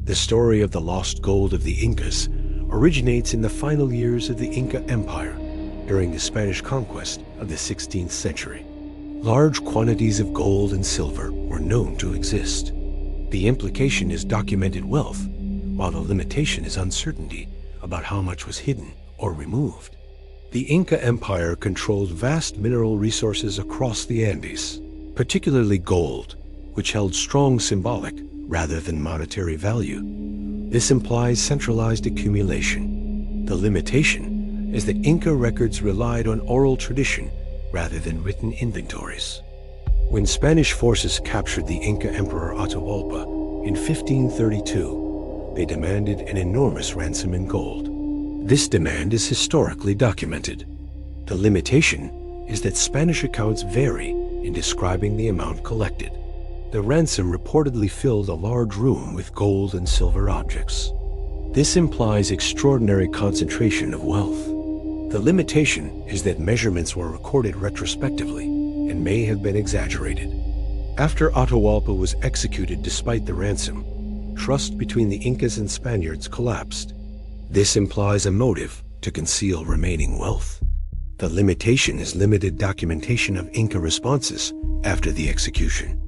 The story of the lost gold of the Incas originates in the final years of the Inca Empire during the Spanish conquest of the 16th century. Large quantities of gold and silver were known to exist. The implication is documented wealth, while the limitation is uncertainty about how much was hidden or removed. The Inca Empire controlled vast mineral resources across the Andes, particularly gold, which held strong symbolic rather than monetary value. This implies centralized accumulation. The limitation is that Inca records relied on oral tradition rather than written inventories. When Spanish forces captured the Inca Emperor Atahualpa in 1532, they demanded an enormous ransom in gold. This demand is historically documented. The limitation is that Spanish accounts vary in describing the amount collected. The ransom reportedly filled a large room with gold and silver objects. This implies extraordinary concentration of wealth. The limitation is that measurements were recorded retrospectively and may have been exaggerated. After Atahualpa was executed despite the ransom, trust between the Incas and Spaniards collapsed. This implies a motive to conceal remaining wealth. The limitation is limited documentation of Inca responses after the execution.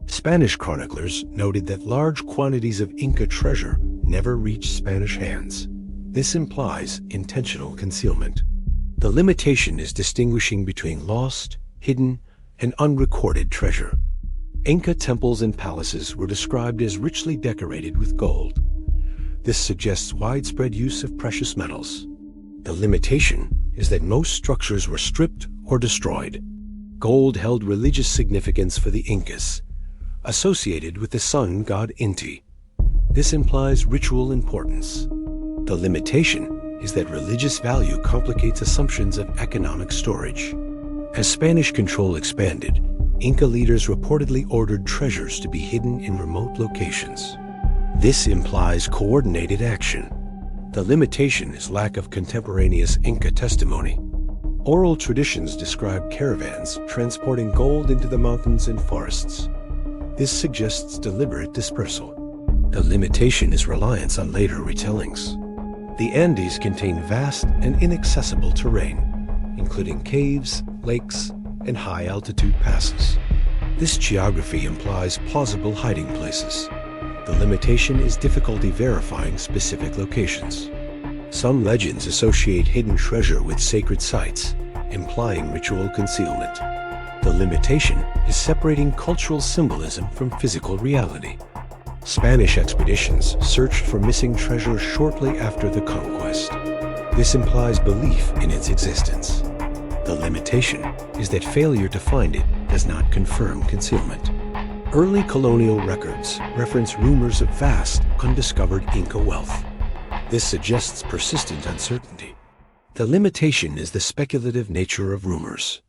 Spanish chroniclers noted that large quantities of Inca treasure never reached Spanish hands. This implies intentional concealment. The limitation is distinguishing between lost, hidden, and unrecorded treasure. Inca temples and palaces were described as richly decorated with gold. This suggests widespread use of precious metals. The limitation is that most structures were stripped or destroyed. Gold held religious significance for the Incas, associated with the sun god Inti. This implies ritual importance. The limitation is that religious value complicates assumptions of economic storage. As Spanish control expanded, Inca leaders reportedly ordered treasures to be hidden in remote locations. This implies coordinated action. The limitation is lack of contemporaneous Inca testimony. Oral traditions describe caravans transporting gold into the mountains and forests. This suggests deliberate dispersal. The limitation is reliance on later retellings. The Andes contain vast and inaccessible terrain, including caves, lakes, and high-altitude passes. This geography implies plausible hiding places. The limitation is difficulty verifying specific locations. Some legends associate hidden treasure with sacred sites, implying ritual concealment. The limitation is separating cultural symbolism from physical reality. Spanish expeditions searched for missing treasure shortly after the conquest. This implies belief in its existence. The limitation is that failure to find it does not confirm concealment. Early colonial records reference rumors of vast, undiscovered Inca wealth. This suggests persistent uncertainty. The limitation is the speculative nature of rumors.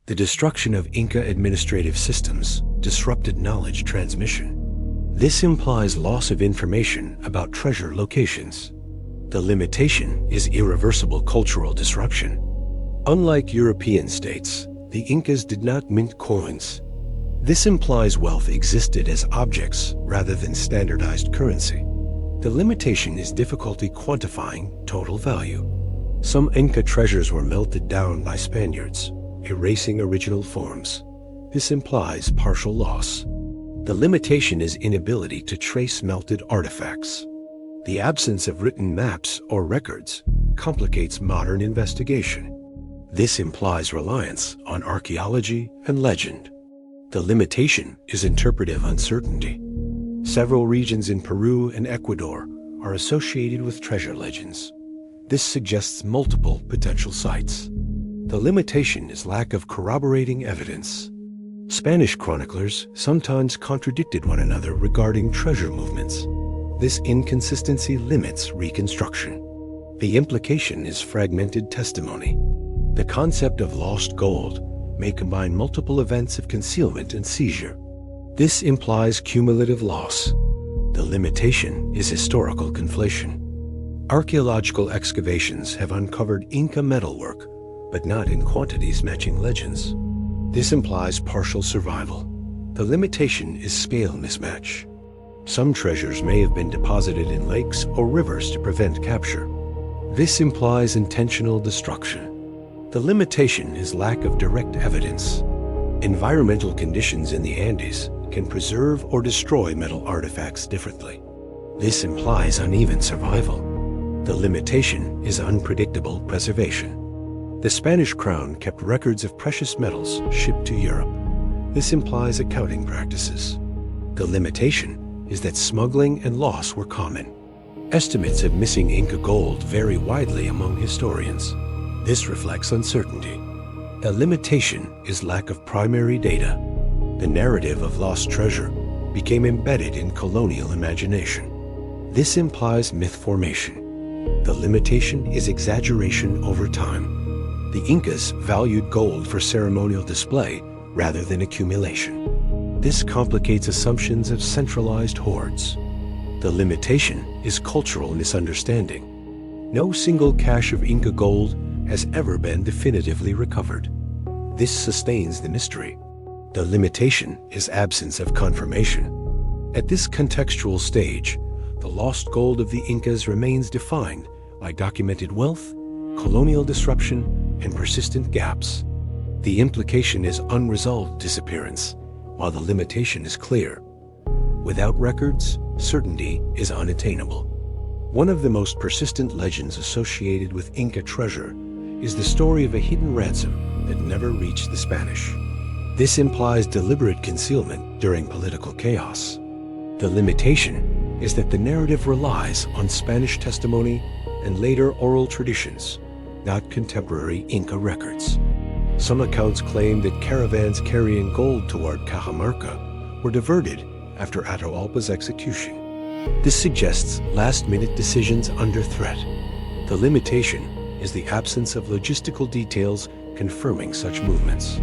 The destruction of Inca administrative systems disrupted knowledge transmission. This implies loss of information about treasure locations. The limitation is irreversible cultural disruption. Unlike European states, the Incas did not mint coins. This implies wealth existed as objects rather than standardized currency. The limitation is difficulty quantifying total value. Some Inca treasures were melted down by Spaniards, erasing original forms. This implies partial loss. The limitation is inability to trace melted artifacts. The absence of written maps or records complicates modern investigation. This implies reliance on archaeology and legend. The limitation is interpretive uncertainty. Several regions in Peru and Ecuador are associated with treasure legends. This suggests multiple potential sites. The limitation is lack of corroborating evidence. Spanish chroniclers sometimes contradicted one another regarding treasure movements. This inconsistency limits reconstruction. The implication is fragmented testimony. The concept of lost gold may combine multiple events of concealment and seizure. This implies cumulative loss. The limitation is historical conflation. Archaeological excavations have uncovered Inca metalwork, but not in quantities matching legends. This implies partial survival. The limitation is scale mismatch. Some treasures may have been deposited in lakes or rivers to prevent capture. This implies intentional destruction. The limitation is lack of direct evidence. Environmental conditions in the Andes can preserve or destroy metal artifacts differently. This implies uneven survival. The limitation is unpredictable preservation. The Spanish crown kept records of precious metals shipped to Europe. This implies accounting practices. The limitation is that smuggling and loss were common. Estimates of missing Inca gold vary widely among historians. This reflects uncertainty. A limitation is lack of primary data. The narrative of lost treasure became embedded in colonial imagination. This implies myth formation. The limitation is exaggeration over time. The Incas valued gold for ceremonial display rather than accumulation. This complicates assumptions of centralized hoards. The limitation is cultural misunderstanding. No single cache of Inca gold has ever been definitively recovered. This sustains the mystery. The limitation is absence of confirmation. At this contextual stage, the lost gold of the Incas remains defined by documented wealth, colonial disruption, and persistent gaps. The implication is unresolved disappearance, while the limitation is clear. Without records, certainty is unattainable. One of the most persistent legends associated with Inca treasure is the story of a hidden ransom that never reached the Spanish. This implies deliberate concealment during political chaos. The limitation is that the narrative relies on Spanish testimony and later oral traditions, not contemporary Inca records. Some accounts claim that caravans carrying gold toward Cajamarca were diverted after Atahualpa's execution. This suggests last-minute decisions under threat. The limitation is the absence of logistical details confirming such movements.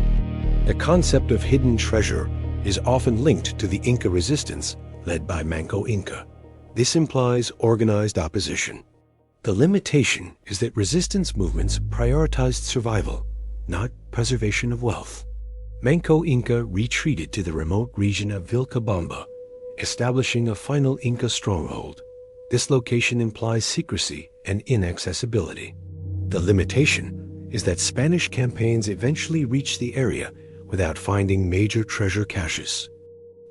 The concept of hidden treasure is often linked to the Inca resistance led by Manco Inca. This implies organized opposition. The limitation is that resistance movements prioritized survival, not preservation of wealth. Manco Inca retreated to the remote region of Vilcabamba, establishing a final Inca stronghold. This location implies secrecy and inaccessibility. The limitation is that Spanish campaigns eventually reached the area without finding major treasure caches.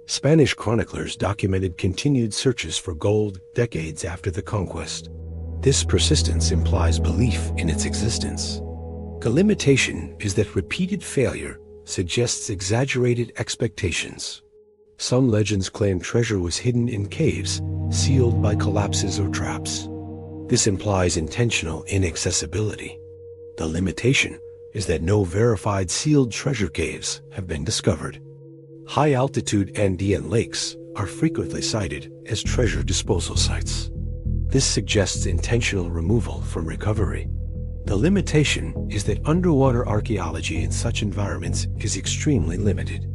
Spanish chroniclers documented continued searches for gold decades after the conquest. This persistence implies belief in its existence. The limitation is that repeated failure suggests exaggerated expectations. Some legends claim treasure was hidden in caves, sealed by collapses or traps. This implies intentional inaccessibility. The limitation is that no verified sealed treasure caves have been discovered. High-altitude Andean lakes are frequently cited as treasure disposal sites. This suggests intentional removal from recovery. The limitation is that underwater archaeology in such environments is extremely limited.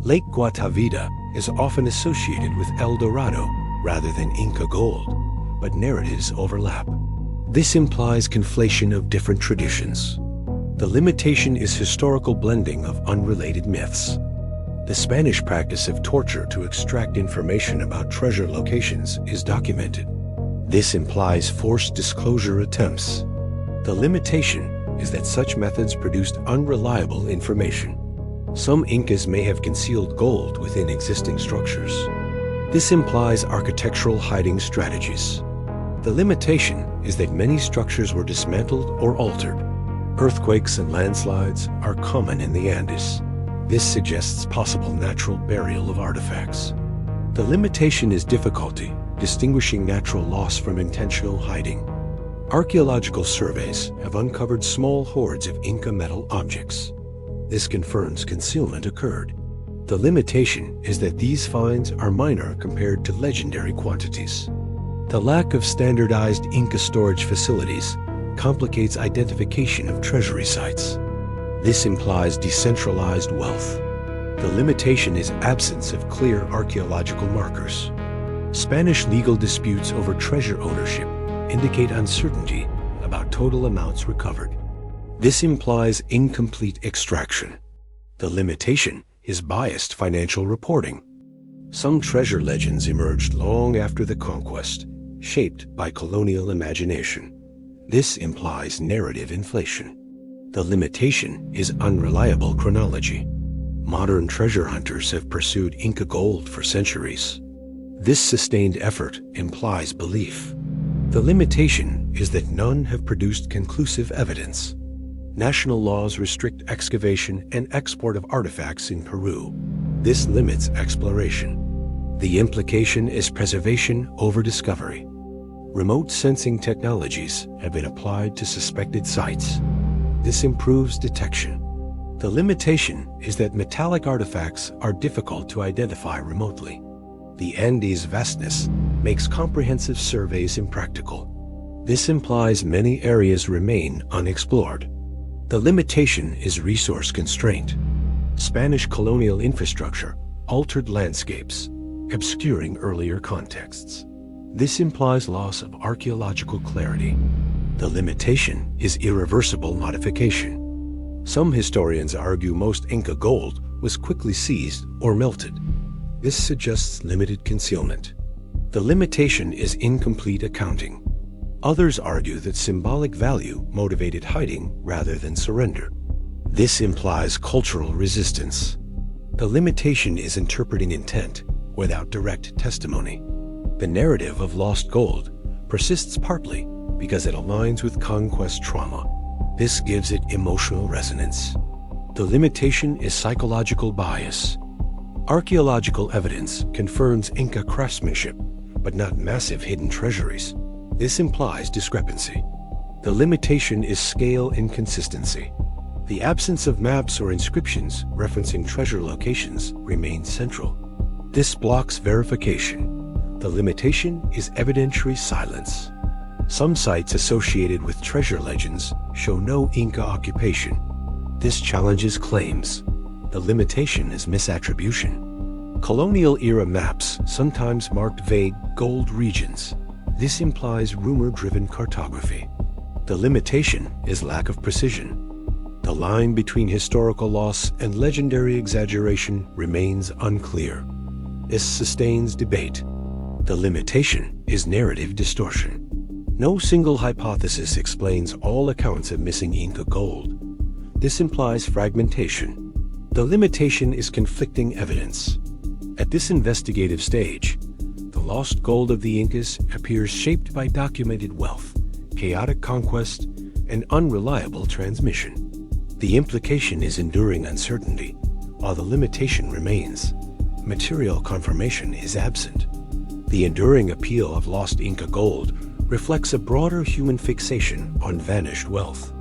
Lake Guatavita is often associated with El Dorado rather than Inca gold, but narratives overlap. This implies conflation of different traditions. The limitation is historical blending of unrelated myths. The Spanish practice of torture to extract information about treasure locations is documented. This implies forced disclosure attempts. The limitation is that such methods produced unreliable information. Some Incas may have concealed gold within existing structures. This implies architectural hiding strategies. The limitation is that many structures were dismantled or altered. Earthquakes and landslides are common in the Andes. This suggests possible natural burial of artifacts. The limitation is difficulty distinguishing natural loss from intentional hiding. Archaeological surveys have uncovered small hoards of Inca metal objects. This confirms concealment occurred. The limitation is that these finds are minor compared to legendary quantities. The lack of standardized Inca storage facilities complicates identification of treasury sites. This implies decentralized wealth. The limitation is absence of clear archaeological markers. Spanish legal disputes over treasure ownership indicate uncertainty about total amounts recovered. This implies incomplete extraction. The limitation is biased financial reporting. Some treasure legends emerged long after the conquest, shaped by colonial imagination. This implies narrative inflation. The limitation is unreliable chronology. Modern treasure hunters have pursued Inca gold for centuries. This sustained effort implies belief. The limitation is that none have produced conclusive evidence. National laws restrict excavation and export of artifacts in Peru. This limits exploration. The implication is preservation over discovery. Remote sensing technologies have been applied to suspected sites. This improves detection. The limitation is that metallic artifacts are difficult to identify remotely. The Andes' vastness makes comprehensive surveys impractical. This implies many areas remain unexplored. The limitation is resource constraint. Spanish colonial infrastructure altered landscapes, obscuring earlier contexts. This implies loss of archaeological clarity. The limitation is irreversible modification. Some historians argue most Inca gold was quickly seized or melted. This suggests limited concealment. The limitation is incomplete accounting. Others argue that symbolic value motivated hiding rather than surrender. This implies cultural resistance. The limitation is interpreting intent without direct testimony. The narrative of lost gold persists partly because it aligns with conquest trauma. This gives it emotional resonance. The limitation is psychological bias. Archaeological evidence confirms Inca craftsmanship, but not massive hidden treasuries. This implies discrepancy. The limitation is scale inconsistency. The absence of maps or inscriptions referencing treasure locations remains central. This blocks verification. The limitation is evidentiary silence. Some sites associated with treasure legends show no Inca occupation. This challenges claims. The limitation is misattribution. Colonial-era maps sometimes marked vague gold regions. This implies rumor-driven cartography. The limitation is lack of precision. The line between historical loss and legendary exaggeration remains unclear. This sustains debate. The limitation is narrative distortion. No single hypothesis explains all accounts of missing Inca gold. This implies fragmentation. The limitation is conflicting evidence. At this investigative stage, the lost gold of the Incas appears shaped by documented wealth, chaotic conquest, and unreliable transmission. The implication is enduring uncertainty, while the limitation remains. Material confirmation is absent. The enduring appeal of lost Inca gold reflects a broader human fixation on vanished wealth.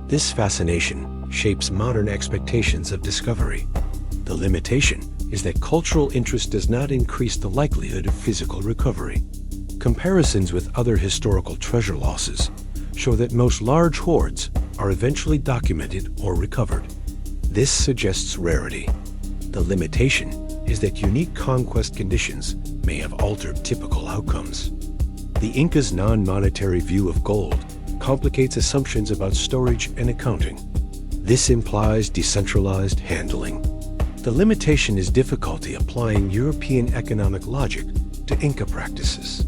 This fascination shapes modern expectations of discovery. The limitation is that cultural interest does not increase the likelihood of physical recovery. Comparisons with other historical treasure losses show that most large hoards are eventually documented or recovered. This suggests rarity. The limitation is that unique conquest conditions may have altered typical outcomes. The Incas' non-monetary view of gold complicates assumptions about storage and accounting. This implies decentralized handling. The limitation is difficulty applying European economic logic to Inca practices.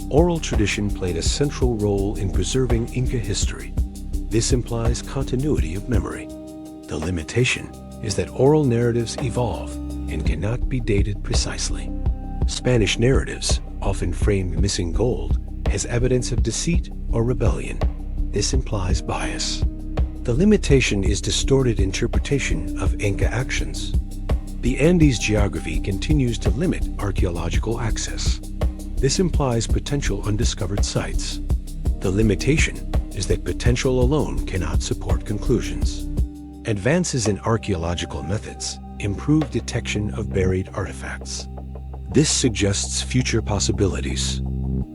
Oral tradition played a central role in preserving Inca history. This implies continuity of memory. The limitation is that oral narratives evolve and cannot be dated precisely. Spanish narratives often frame missing gold as evidence of deceit or rebellion. This implies bias. The limitation is distorted interpretation of Inca actions. The Andes geography continues to limit archaeological access. This implies potential undiscovered sites. The limitation is that potential alone cannot support conclusions. Advances in archaeological methods improve detection of buried artifacts. This suggests future possibilities.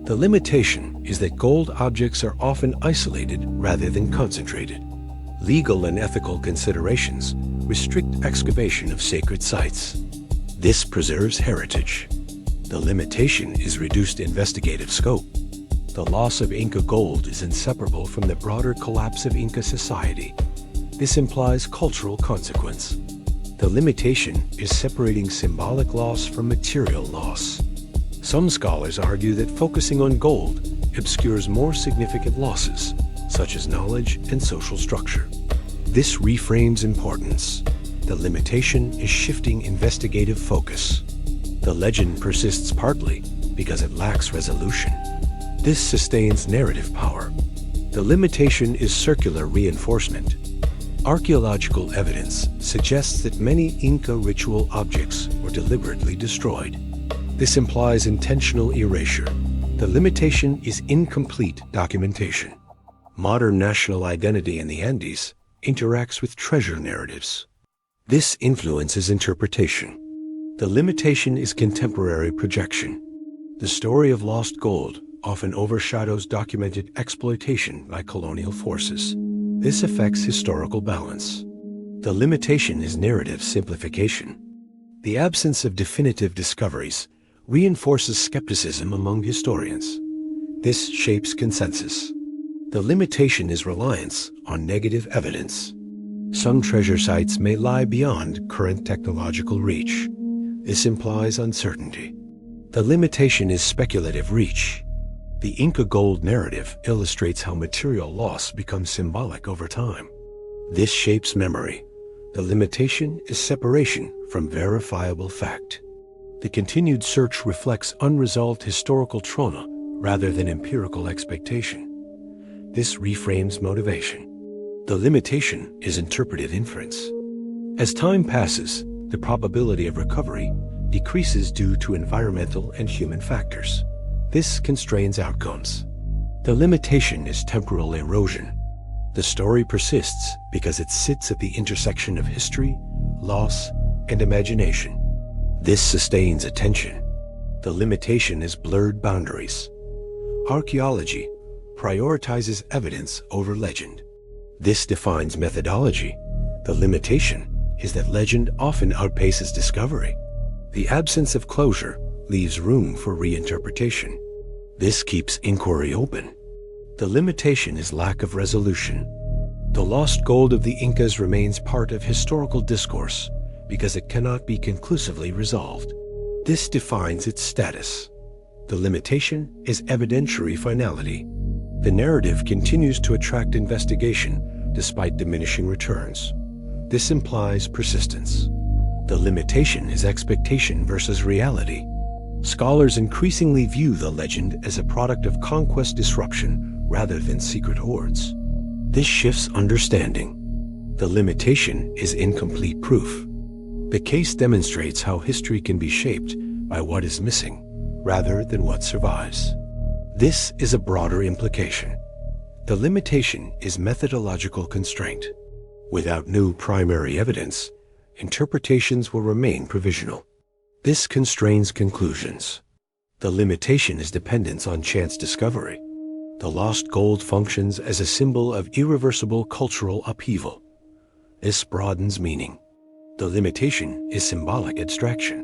The limitation is that gold objects are often isolated rather than concentrated. Legal and ethical considerations restrict excavation of sacred sites. This preserves heritage. The limitation is reduced investigative scope. The loss of Inca gold is inseparable from the broader collapse of Inca society. This implies cultural consequence. The limitation is separating symbolic loss from material loss. Some scholars argue that focusing on gold obscures more significant losses, such as knowledge and social structure. This reframes importance. The limitation is shifting investigative focus. The legend persists partly because it lacks resolution. This sustains narrative power. The limitation is circular reinforcement. Archaeological evidence suggests that many Inca ritual objects were deliberately destroyed. This implies intentional erasure. The limitation is incomplete documentation. Modern national identity in the Andes interacts with treasure narratives. This influences interpretation. The limitation is contemporary projection. The story of lost gold often overshadows documented exploitation by colonial forces. This affects historical balance. The limitation is narrative simplification. The absence of definitive discoveries reinforces skepticism among historians. This shapes consensus. The limitation is reliance on negative evidence. Some treasure sites may lie beyond current technological reach. This implies uncertainty. The limitation is speculative reach. The Inca gold narrative illustrates how material loss becomes symbolic over time. This shapes memory. The limitation is separation from verifiable fact. The continued search reflects unresolved historical trauma rather than empirical expectation. This reframes motivation. The limitation is interpretive inference. As time passes, the probability of recovery decreases due to environmental and human factors. This constrains outcomes. The limitation is temporal erosion. The story persists because it sits at the intersection of history, loss, and imagination. This sustains attention. The limitation is blurred boundaries. Archaeology prioritizes evidence over legend. This defines methodology. The limitation is that legend often outpaces discovery. The absence of closure leaves room for reinterpretation. This keeps inquiry open. The limitation is lack of resolution. The lost gold of the Incas remains part of historical discourse because it cannot be conclusively resolved. This defines its status. The limitation is evidentiary finality. The narrative continues to attract investigation despite diminishing returns. This implies persistence. The limitation is expectation versus reality. Scholars increasingly view the legend as a product of conquest disruption rather than secret hoards. This shifts understanding. The limitation is incomplete proof. The case demonstrates how history can be shaped by what is missing rather than what survives. This is a broader implication. The limitation is methodological constraint. Without new primary evidence, interpretations will remain provisional. This constrains conclusions. The limitation is dependence on chance discovery. The lost gold functions as a symbol of irreversible cultural upheaval. This broadens meaning. The limitation is symbolic abstraction.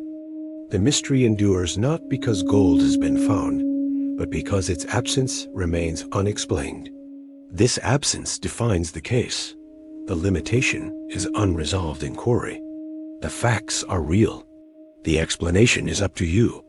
The mystery endures not because gold has been found, but because its absence remains unexplained. This absence defines the case. The limitation is unresolved inquiry. The facts are real. The explanation is up to you.